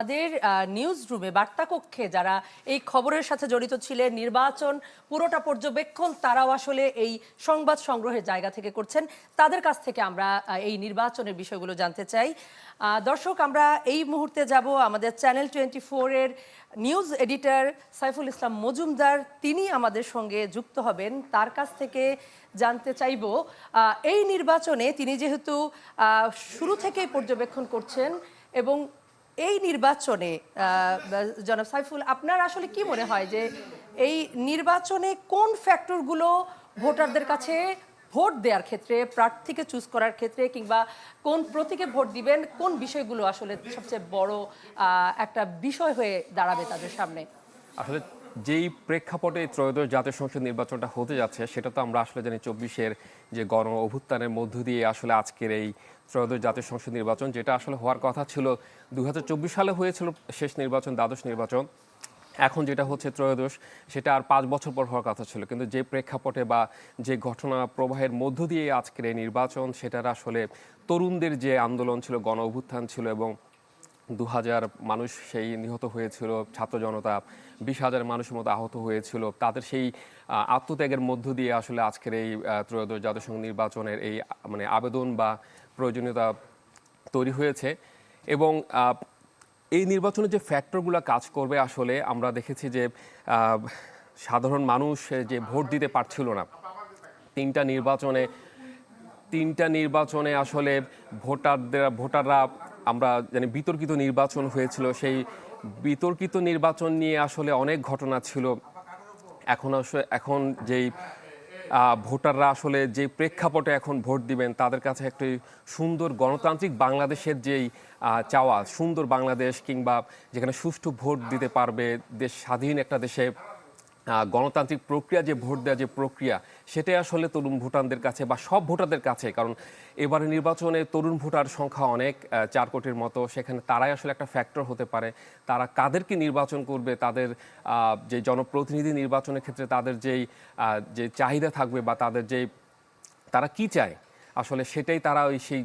আমাদের নিউজ রুমে বার্তা কক্ষে যারা এই খবরের সাথে জড়িত ছিলেন, নির্বাচন পুরোটা পর্যবেক্ষণ তারাও আসলে এই সংবাদ সংগ্রহের জায়গা থেকে করছেন, তাদের কাছ থেকে আমরা এই নির্বাচনের বিষয়গুলো জানতে চাই। দর্শক, আমরা এই মুহূর্তে যাব আমাদের চ্যানেল 24 এর নিউজ এডিটর সাইফুল ইসলাম মজুমদার, তিনি আমাদের সঙ্গে যুক্ত হবেন। তার কাছ থেকে জানতে চাইব এই নির্বাচনে তিনি যেহেতু শুরু থেকেই পর্যবেক্ষণ করছেন এবং এই নির্বাচনে জনাব সাইফুল, আপনার আসলে কি মনে হয় যে এই নির্বাচনে কোন ফ্যাক্টরগুলো ভোটারদের কাছে ভোট দেওয়ার ক্ষেত্রে, প্রার্থীকে চুজ করার ক্ষেত্রে কিংবা কোন প্রতীকে ভোট দিবেন, কোন বিষয়গুলো আসলে সবচেয়ে বড় একটা বিষয় হয়ে দাঁড়াবে তাদের সামনে? আসলে যেই প্রেক্ষাপটে ত্রয়োদশ জাতীয় সংসদ নির্বাচনটা হতে যাচ্ছে সেটা তো আমরা আসলে জানি 24-এর যে গণ অভ্যুত্থানের মধ্য দিয়ে আসলে আজকের এই ত্রয়োদশ জাতীয় সংসদ নির্বাচন, যেটা আসলে হওয়ার কথা ছিল 2024 সালে হয়েছিল শেষ নির্বাচন, দ্বাদশ নির্বাচন। এখন যেটা হচ্ছে ত্রয়োদশ, সেটা আর 5 বছর পর হওয়ার কথা ছিল, কিন্তু যে প্রেক্ষাপটে বা যে ঘটনা প্রবাহের মধ্য দিয়ে আজকের এই নির্বাচন, সেটার আসলে তরুণদের যে আন্দোলন ছিল, গণ অভ্যুত্থান ছিল এবং 2000 মানুষ সেই নিহত হয়েছিল, ছাত্র জনতা 20,000 মানুষের মতো আহত হয়েছিল, তাদের সেই আত্মত্যাগের মধ্য দিয়ে আসলে আজকের এই ত্রয়োদশ জাতীয় সংসদ নির্বাচনের এই মানে আবেদন বা প্রয়োজনীয়তা তৈরি হয়েছে। এবং এই নির্বাচনের যে ফ্যাক্টরগুলো কাজ করবে, আসলে আমরা দেখেছি যে সাধারণ মানুষ যে ভোট দিতে পারছিল না তিনটা নির্বাচনে আসলে ভোটাররা, আমরা জানি বিতর্কিত নির্বাচন হয়েছিল, সেই বিতর্কিত নির্বাচন নিয়ে আসলে অনেক ঘটনা ছিল। এখন যেই ভোটাররা আসলে যে প্রেক্ষাপটে এখন ভোট দিবেন, তাদের কাছে একটি সুন্দর গণতান্ত্রিক বাংলাদেশের যেই চাওয়া, সুন্দর বাংলাদেশ কিংবা যেখানে সুষ্ঠু ভোট দিতে পারবে, দেশ স্বাধীন একটা দেশে গণতান্ত্রিক প্রক্রিয়া, যে ভোট দেওয়া যে প্রক্রিয়া, সেটাই আসলে তরুণ ভোটারদের কাছে বা সব ভোটারদের কাছে, কারণ এবারে নির্বাচনে তরুণ ভোটার সংখ্যা অনেক, 4 কোটির মতো, সেখানে তারাই আসলে একটা ফ্যাক্টর হতে পারে। তারা কাদেরকে নির্বাচন করবে, তাদের যে জনপ্রতিনিধি নির্বাচনের ক্ষেত্রে তাদের যে চাহিদা থাকবে বা তাদের তারা কি চায়, আসলে সেটাই তারা ওই সেই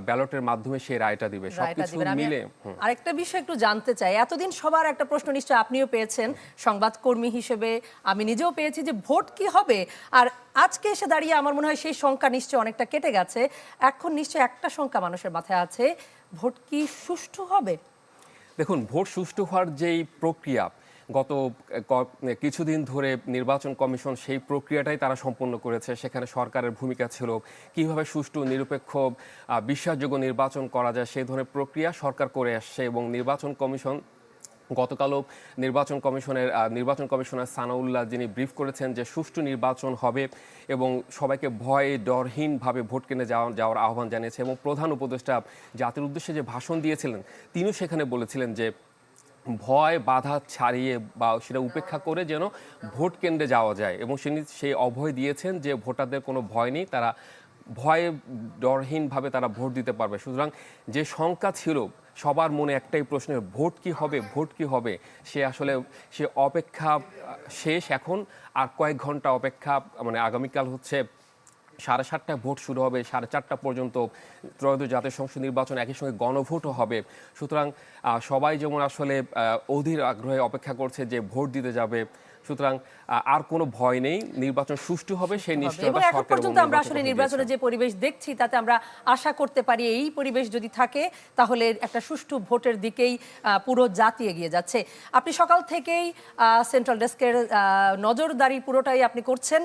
ব্যালটের মাধ্যমে সেই রায়টা দিবে। সবকিছু মিলে আরেকটা বিষয় একটু জানতে চাই, এতদিন সবার একটা প্রশ্ন নিশ্চয় আপনিও পেয়েছেন সংবাদকর্মী হিসেবে, আমি নিজেও পেয়েছি, যে ভোট কি হবে। আর আজকে এসে দাঁড়িয়ে আমার মনে হয় সেই সংখ্যা নিশ্চয় অনেকটা কেটে গেছে। এখন নিশ্চয় একটা সংখ্যা মানুষের মাথায় আছে, ভোট কি সুষ্ঠু হবে? দেখুন, ভোট সুষ্ঠু হওয়ার যেই প্রক্রিয়া, গত কিছুদিন ধরে নির্বাচন কমিশন সেই প্রক্রিয়াটাই তারা সম্পন্ন করেছে। সেখানে সরকারের ভূমিকা ছিল কিভাবে সুষ্ঠু, নিরপেক্ষ, বিশ্বাসযোগ্য নির্বাচন করা যায়, সেই ধরনের প্রক্রিয়া সরকার করে আসছে। এবং নির্বাচন কমিশন গতকালও নির্বাচন কমিশনার সানাউল্লাহ, যিনি ব্রিফ করেছেন যে সুষ্ঠু নির্বাচন হবে এবং সবাইকে ভয়ে ডরহীনভাবে ভোট কেন্দ্রে যাওয়ার আহ্বান জানিয়েছে। এবং প্রধান উপদেষ্টা জাতির উদ্দেশ্যে যে ভাষণ দিয়েছিলেন, তিনিও সেখানে বলেছিলেন যে ভয় বাধা ছাড়িয়ে বা সেটা উপেক্ষা করে যেন ভোট কেন্দ্রে যাওয়া যায়। এবং সেই অভয় দিয়েছেন যে ভোটারদের কোনো ভয় নেই, তারা ভয়ে ডরহীনভাবে তারা ভোট দিতে পারবে। সুতরাং যে শঙ্কা ছিল সবার মনে, একটাই প্রশ্ন, ভোট কি হবে, ভোট কি হবে, সে অপেক্ষা শেষ। এখন আর কয়েক ঘন্টা অপেক্ষা, মানে আগামীকাল হচ্ছে 7:30টায় ভোট শুরু হবে, 4:30 পর্যন্ত ত্রয়োদশ জাতীয় সংসদ নির্বাচন, একই সঙ্গে গণভোটও হবে। সুতরাং সবাই যেমন আসলে অধীর আগ্রহে অপেক্ষা করছে যে ভোট দিতে যাবে, সুতরাং আর কোনো ভয় নেই, নির্বাচন সুষ্ঠু হবে সেই নিশ্চয়তা এখন পর্যন্ত আমরা আসলে নির্বাচনের যে পরিবেশ দেখছি, তাতে আমরা আশা করতে পারি এই পরিবেশ যদি থাকে তাহলে একটা সুষ্ঠু ভোটের দিকেই পুরো জাতি এগিয়ে যাচ্ছে। আপনি সকাল থেকেই সেন্ট্রাল ডেস্কের নজরদারি পুরোটাই আপনি করছেন।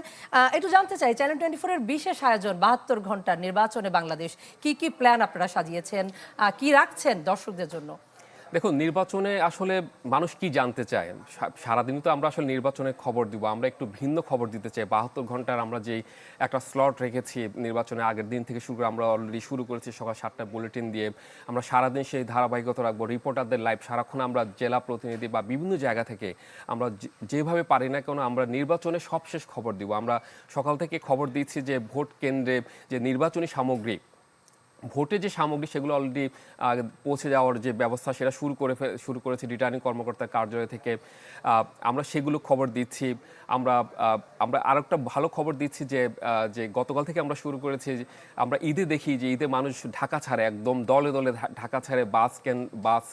একটু জানতে চাই, চ্যানেল 24 এর বিশেষ আয়োজন 72 ঘন্টার নির্বাচনে বাংলাদেশ, কি কি প্ল্যান আপনারা সাজিয়েছেন, কি রাখছেন দর্শকদের জন্য? দেখুন, নির্বাচনে আসলে মানুষ কি জানতে চায়, সারাদিনই তো আমরা আসলে নির্বাচনের খবর দিব, আমরা একটু ভিন্ন খবর দিতে চাই। 72 ঘন্টার আমরা যেই একটা স্লট রেখেছি, নির্বাচনের আগের দিন থেকে শুরু করে আমরা অলরেডি শুরু করেছি সকাল 7টায় বুলেটিন দিয়ে। আমরা সারাদিন সেই ধারাবাহিকতা রাখবো, রিপোর্টারদের লাইভ, সারাক্ষণ আমরা জেলা প্রতিনিধি বা বিভিন্ন জায়গা থেকে আমরা যেভাবে পারি না কেন আমরা নির্বাচনে সবশেষ খবর দিব। আমরা সকাল থেকে খবর দিচ্ছি যে ভোট কেন্দ্রে যে নির্বাচনী সামগ্রী, ভোটের যে সামগ্রী সেগুলো অলরেডি পৌঁছে যাওয়ার যে ব্যবস্থা সেটা শুরু করেছে রিটার্নিং কর্মকর্তার কার্যালয় থেকে। আমরা সেগুলো খবর দিচ্ছি। আমরা আমরা আরেকটা ভালো খবর দিচ্ছি যে গতকাল থেকে আমরা শুরু করেছি আমরা ঈদে দেখি যে ঈদে মানুষ ঢাকা ছাড়ে, একদম দলে দলে ঢাকা ছাড়ে, বাস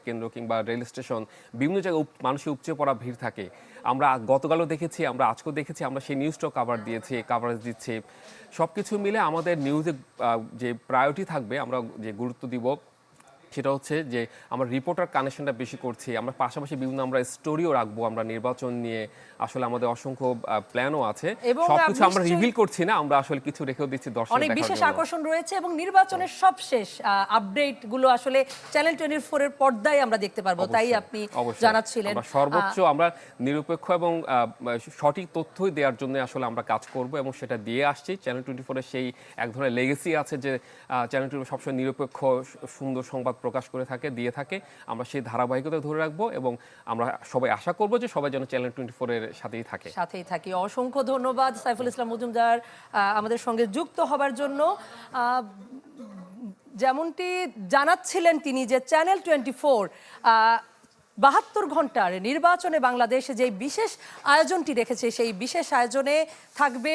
কেন্দ্র কিংবা রেল স্টেশন বিভিন্ন জায়গায় মানুষের উপচে পড়া ভিড় থাকে। আমরা গতকালও দেখেছি, আমরা আজকেও দেখেছি, আমরা সেই নিউজটাও কাভারেজ দিচ্ছি। সবকিছু মিলে আমাদের নিউজে যে প্রায়োরিটি থাকবে, আমরা যে গুরুত্ব দিব সেটা হচ্ছে যে আমরা রিপোর্টার কানেকশনটা বেশি করছি। আমরা পাশাপাশি বিভিন্ন আমরা স্টোরিও রাখবো আমরা নির্বাচন নিয়ে। আসলে আমাদের অসংখ্য প্ল্যানও আছে, এবং সবকিছু আমরা রিভিল করছি না, আমরা আসলে কিছু রেখেও দিচ্ছি দর্শক অনেক দেখার বিশেষ জন্য। আকর্ষণ রয়েছে এবং নির্বাচনের সবশেষ আপডেট গুলো আসলে চ্যানেল 24 এর পর্দায় আমরা দেখতে পারবো, তাই আপনি অবশ্যই জানাচ্ছিলেন। আমরা সর্বোচ্চ আমরা নিরপেক্ষ এবং সঠিক তথ্যই দেওয়ার জন্য আসলে আমরা কাজ করব এবং সেটা দিয়ে আসছি। চ্যানেল 24 এর সেই এক ধরনের লেগেসি আছে যে চ্যানেল 24 সবসময় নিরপেক্ষ সুন্দর সংবাদ প্রকাশ করে দিয়ে থাকে। আমরা সেই ধারাবাহিকতা ধরে রাখবো এবং আমরা সবাই আশা করব যে সবাই যেন চ্যানেল 24 এর সাথেই থাকি। অসংখ্য ধন্যবাদ সাইফুল ইসলাম মজুমদার আমাদের সঙ্গে যুক্ত হবার জন্য। যেমনটি জানাচ্ছিলেন তিনি যে চ্যানেল 24 72 ঘন্টার নির্বাচনে বাংলাদেশে যে বিশেষ আয়োজনটি রেখেছে সেই বিশেষ আয়োজনে থাকবে